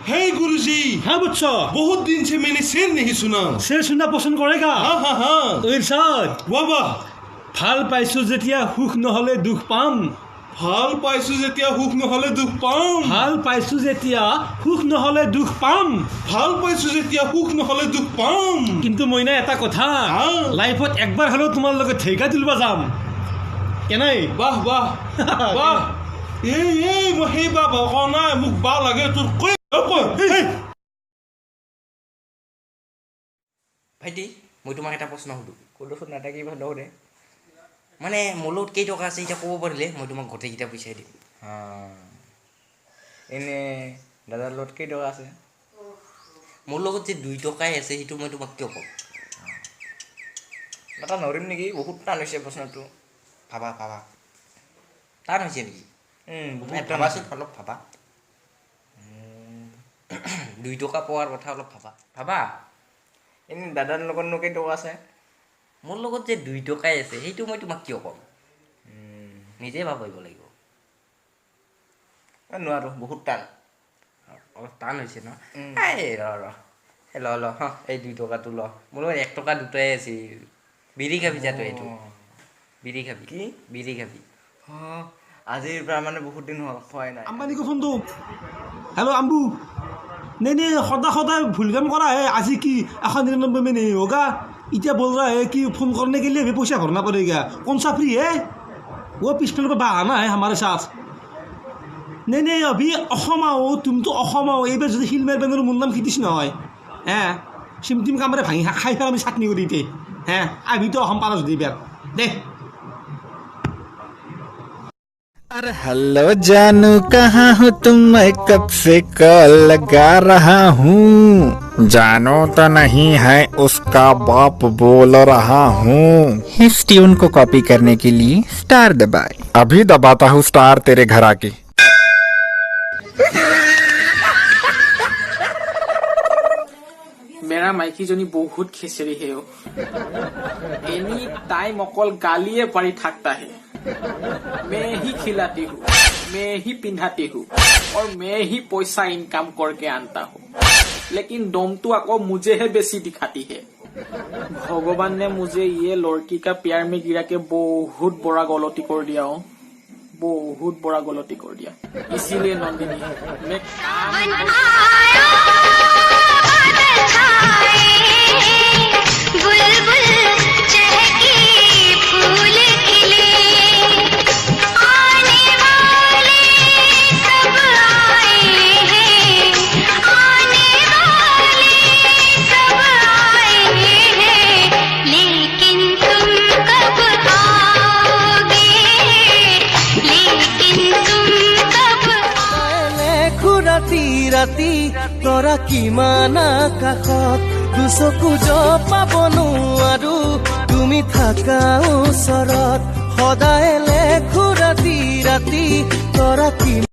हे गुरुजी। हाँ बच्चा, बहुत दिन से मैंने शेर नहीं सुना। शेर सुनना पसंद करेगा? हाँ हाँ हाँ। तो इरशाद। वाह वाह। ভাল পাইছো যেতিয়া সুখ নহলে দুখ পাম। ভাল পাইছো যেতিয়া সুখ নহলে দুখ পাম। ভাল পাইছো যেতিয়া সুখ নহলে দুখ পাম। ভাল পাইছো যেতিয়া সুখ নহলে দুখ পাম। কিন্তু মইনা এটা কথা, লাইফত একবাৰ হলেও তোমাৰ লগত ঠেকা তুলিব যাম। কেনাই? বাহ বাহ বাহ। এই মই সেই বা ভকা নাই, মোক বা লাগে তোৰ কৈ। ভাইটি, মই তোমাক এটা প্ৰশ্ন সুধোঁ। ক'লোচোন নাথাকি সোধে। মানে মোৰ লগত কেই টকা আছে এতিয়া ক'ব পাৰিলে মই তোমাক গোটেইকেইটা পইচাই দিম। এনে দাদাৰ লগত কেই টকা আছে? মোৰ লগত যে 2 টকাই আছে সেইটো মই তোমাক কিয় ক'ম? দাদা নৰিম নেকি? বহুত টান হৈছে প্ৰশ্নটো। ভাবা ভাবা, টান হৈছে নেকি? ভাবাচোন, অলপ ভাবা। 2 টকা পোৱাৰ কথা অলপ ভাবা ভাবা। এনে দাদাৰ লগতনো কেই টকা আছে? মোৰ লগত যে 2 টকাই আছে সেইটো মই তোমাক কিয় ক'ম? নিজে ভাবিব লাগিব। নোৱাৰোঁ, বহুত টান। অলপ টান হৈছে ন? এই ল এই 2 টকাটো ল। মোৰ লগত 1 টকা দুটাই আছিল। বিড়ি খাবি যাতো এইটো। বিড়ি খাবি। কি? বিড়ি খাবি। আজিৰ পৰা মানে বহুত দিন হ'ল খোৱাই নাই। আম্বানীকো ফোনটো। হেল্ল' আম্বু, नहीं सदा भूल काम करा है। आज की 199 में नहीं होगा। इतना बोल रहा है कि फोन करने के लिए भी पैसा भरना पड़ेगा। कौन सा फ्री है? वो पिस्टल पर बहाना है हमारे साथ। नहीं अभी अहो तुम तो अहो ये जो हिल मेर बेंगल मोर नाम खीतिस न हाँ सिम टिम कामरे भांगी खाई फेर चाटनी कर दी हाँ अभी तो हम पारा दी बेर दे। अरे हेलो जानू कहाँ हो तुम? मैं कब से कॉल लगा रहा हूँ। जानो तो नहीं है उसका बाप बोल रहा हूँ। इस ट्यून को कॉपी करने के लिए स्टार दबाए। अभी दबाता हूँ स्टार तेरे घर आके। मेरा माइकी जनी बहुत खेचरी है। एनी टाइम अकल गालिए पारी थकता है। मैं ही खिलाती हूँ, मैं ही पिंधाती हूँ और मैं ही पैसा इनकम करके आनता हूँ, लेकिन दम तो आको मुझे है बेसी दिखाती है। भगवान ने मुझे ये लड़की का प्यार में गिरा के बहुत बड़ा गलती कर दिया हो, बहुत बड़ा गलती कर दिया। इसीलिए नंदिनी मैं ৰাতি তৰা কিমান আকাশত দুচকু পাব নোৱাৰো তুমি থাকা ওচৰত সদায় লেখো ৰাতি তৰা